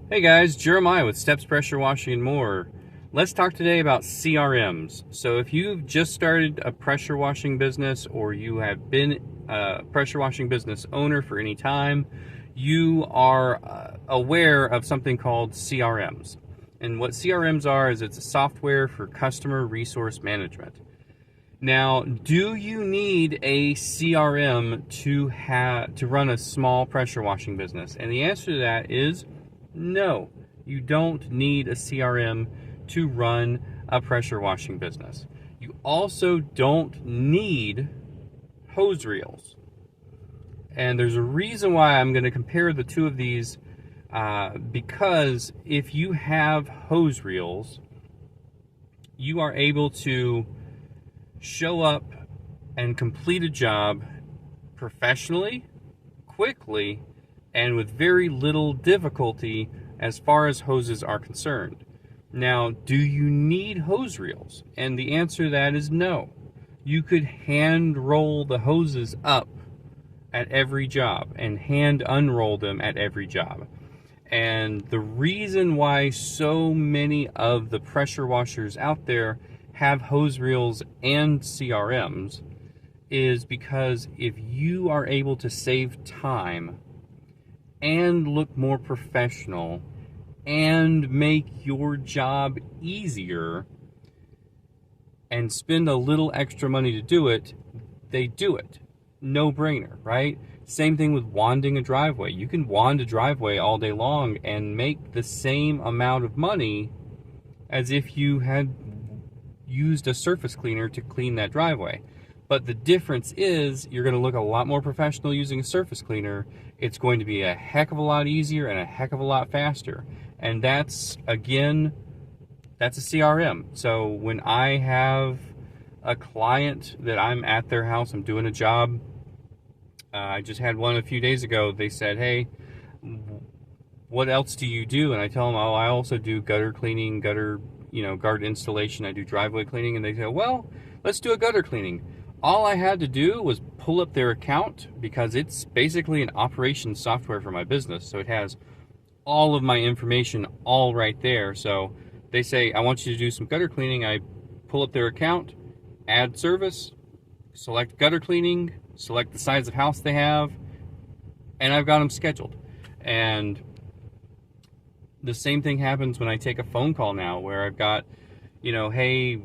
Hey guys, Jeremiah with Steps Pressure Washing and More. Let's talk today about CRMs. So if you've just started a pressure washing business or you have been a pressure washing business owner for any time, you are aware of something called CRMs. And what CRMs are is it's a software for customer resource management. Now, do you need a CRM to run a small pressure washing business? And the answer to that is no, you don't need a CRM to run a pressure washing business. You also don't need hose reels. And there's a reason why I'm going to compare the two of these because if you have hose reels, you are able to show up and complete a job professionally, quickly, and with very little difficulty as far as hoses are concerned. Now, do you need hose reels? And the answer to that is no. You could hand roll the hoses up at every job and hand unroll them at every job. And the reason why so many of the pressure washers out there have hose reels and CRMs is because if you are able to save time and look more professional and make your job easier and spend a little extra money to do it, they do it. No brainer, right? Same thing with wanding a driveway. You can wand a driveway all day long and make the same amount of money as if you had used a surface cleaner to clean that driveway. But the difference is you're going to look a lot more professional using a surface cleaner. It's going to be a heck of a lot easier and a heck of a lot faster. And that's a CRM. So when I have a client that I'm at their house, I'm doing a job. I just had one a few days ago. They said, hey, what else do you do? And I tell them, oh, I also do gutter cleaning, guard installation. I do driveway cleaning. And they say, well, let's do a gutter cleaning. All I had to do was pull up their account because it's basically an operations software for my business. So it has all of my information all right there. So they say, I want you to do some gutter cleaning. I pull up their account, add service, select gutter cleaning, select the size of house they have, and I've got them scheduled. And the same thing happens when I take a phone call now where I've got, hey,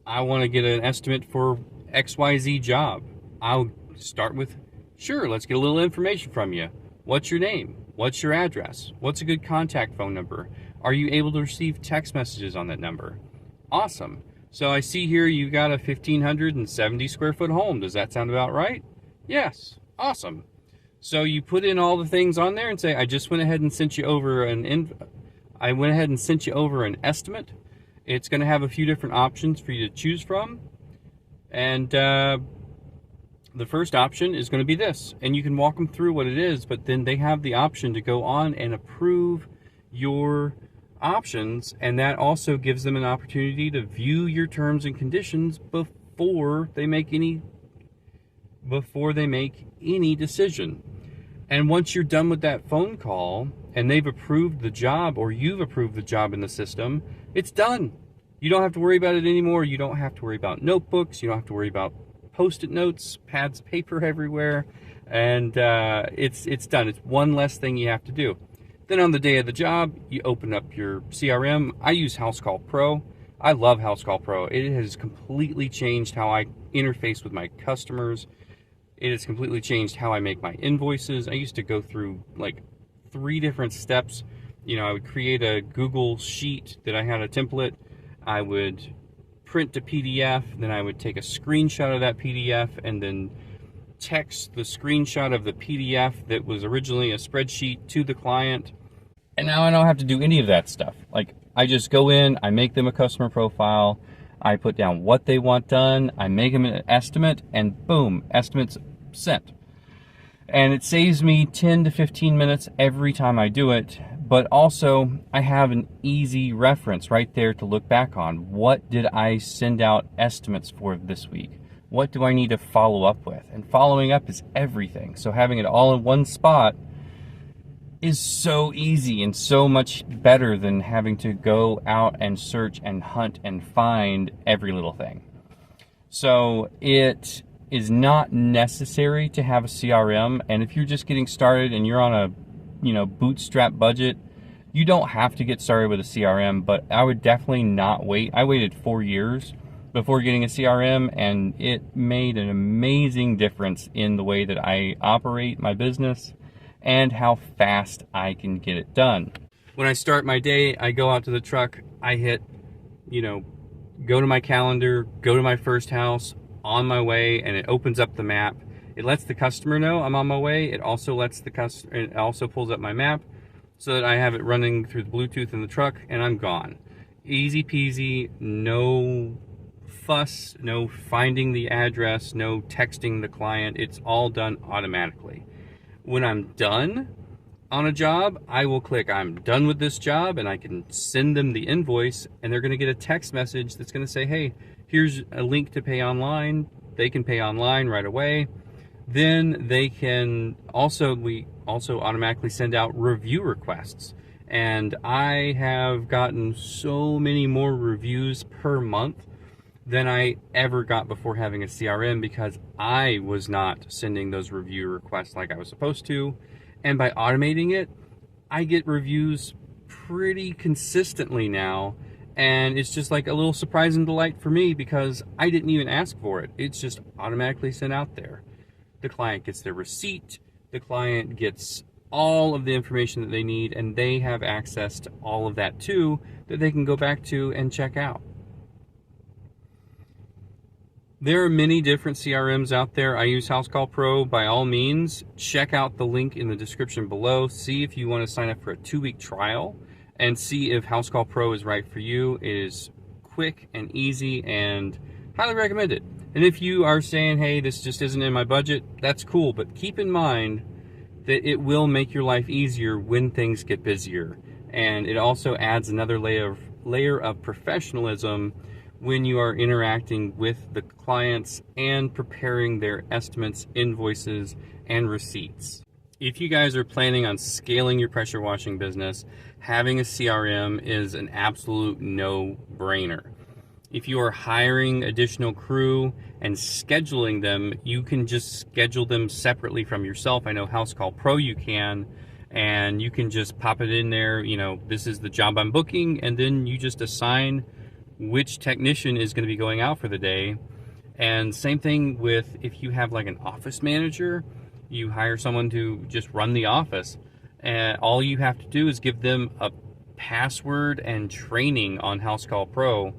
I want to get an estimate for XYZ job. I'll start with, sure, let's get a little information from you. What's your name? What's your address? What's a good contact phone number? Are you able to receive text messages on that number? Awesome. So I see here you've got a 1,570 square foot home. Does that sound about right? Yes. Awesome. So you put in all the things on there and say, I went ahead and sent you over an estimate. It's going to have a few different options for you to choose from. And the first option is going to be this. And you can walk them through what it is, but then they have the option to go on and approve your options. And that also gives them an opportunity to view your terms and conditions before they make any decision. And once you're done with that phone call and they've approved the job or you've approved the job in the system, it's done. You don't have to worry about it anymore. You don't have to worry about notebooks. You don't have to worry about Post-it notes, pads of paper everywhere. And it's done. It's one less thing you have to do. Then on the day of the job, you open up your CRM. I use Housecall Pro. I love Housecall Pro. It has completely changed how I interface with my customers. It has completely changed how I make my invoices. I used to go through like 3 different steps. I would create a Google sheet that I had a template. I would print to PDF, then I would take a screenshot of that PDF and then text the screenshot of the PDF that was originally a spreadsheet to the client. And now I don't have to do any of that stuff. Like, I just go in, I make them a customer profile, I put down what they want done, I make them an estimate, and boom, estimate's sent. And it saves me 10 to 15 minutes every time I do it, but also I have an easy reference right there to look back on. What did I send out estimates for this week? What do I need to follow up with? And following up is everything. So having it all in one spot is so easy and so much better than having to go out and search and hunt and find every little thing. So it is not necessary to have a CRM, and if you're just getting started and you're on a bootstrap budget, you don't have to get started with a CRM, but I would definitely not wait. I waited 4 years before getting a CRM, and it made an amazing difference in the way that I operate my business and how fast I can get it done. When I start my day, I go out to the truck, I hit, go to my calendar, go to my first house, on my way, and it opens up the map. It lets the customer know I'm on my way. It also lets the customer, it also pulls up my map so that I have it running through the Bluetooth in the truck, and I'm gone. Easy peasy, no fuss, no finding the address, no texting the client. It's all done automatically. When I'm done on a job, I will click I'm done with this job, and I can send them the invoice, and they're going to get a text message that's going to say, hey, here's a link to pay online. They can pay online right away. Then they can we also automatically send out review requests. And I have gotten so many more reviews per month than I ever got before having a CRM, because I was not sending those review requests like I was supposed to. And by automating it, I get reviews pretty consistently now. And it's just like a little surprise and delight for me, because I didn't even ask for it. It's just automatically sent out there. The client gets their receipt. The client gets all of the information that they need, and they have access to all of that too, that they can go back to and check out. There are many different CRMs out there. I use Housecall Pro. By all means, check out the link in the description below. See if you want to sign up for a 2-week trial and see if Housecall Pro is right for you. It is quick and easy, and highly recommend it. And if you are saying, hey, this just isn't in my budget, that's cool, but keep in mind that it will make your life easier when things get busier. And it also adds another layer of professionalism when you are interacting with the clients and preparing their estimates, invoices, and receipts. If you guys are planning on scaling your pressure washing business, having a CRM is an absolute no-brainer. If you are hiring additional crew and scheduling them, you can just schedule them separately from yourself. I know Housecall Pro you can, and you can just pop it in there, this is the job I'm booking, and then you just assign which technician is going to be going out for the day. And same thing with if you have like an office manager, you hire someone to just run the office, and all you have to do is give them a password and training on Housecall Pro,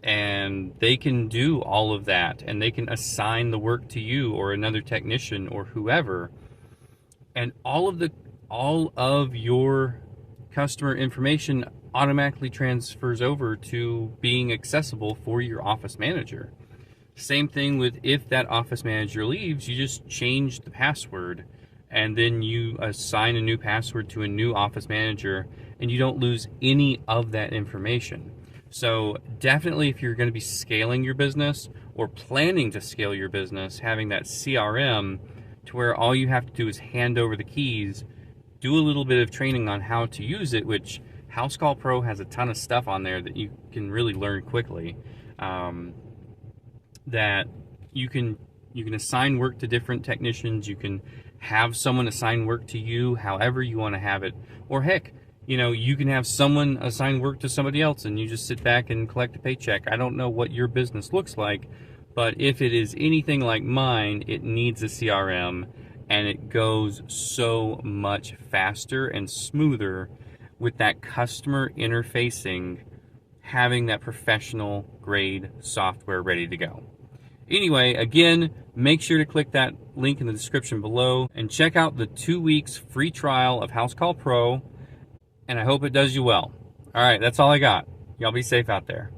and they can do all of that, and they can assign the work to you or another technician or whoever, and all of your customer information automatically transfers over to being accessible for your office manager. Same thing with if that office manager leaves, you just change the password, and then you assign a new password to a new office manager, and you don't lose any of that information. So definitely, if you're going to be scaling your business or planning to scale your business, having that CRM to where all you have to do is hand over the keys, do a little bit of training on how to use it, which Housecall Pro has a ton of stuff on there that you can really learn quickly. That you can assign work to different technicians. You can have someone assign work to you however you want to have it. Or heck, you can have someone assign work to somebody else and you just sit back and collect a paycheck. I don't know what your business looks like, but if it is anything like mine, it needs a CRM, and it goes so much faster and smoother with that customer interfacing, having that professional grade software ready to go. Anyway, again, make sure to click that link in the description below and check out the 2 weeks free trial of Housecall Pro, and I hope it does you well. All right, that's all I got. Y'all be safe out there.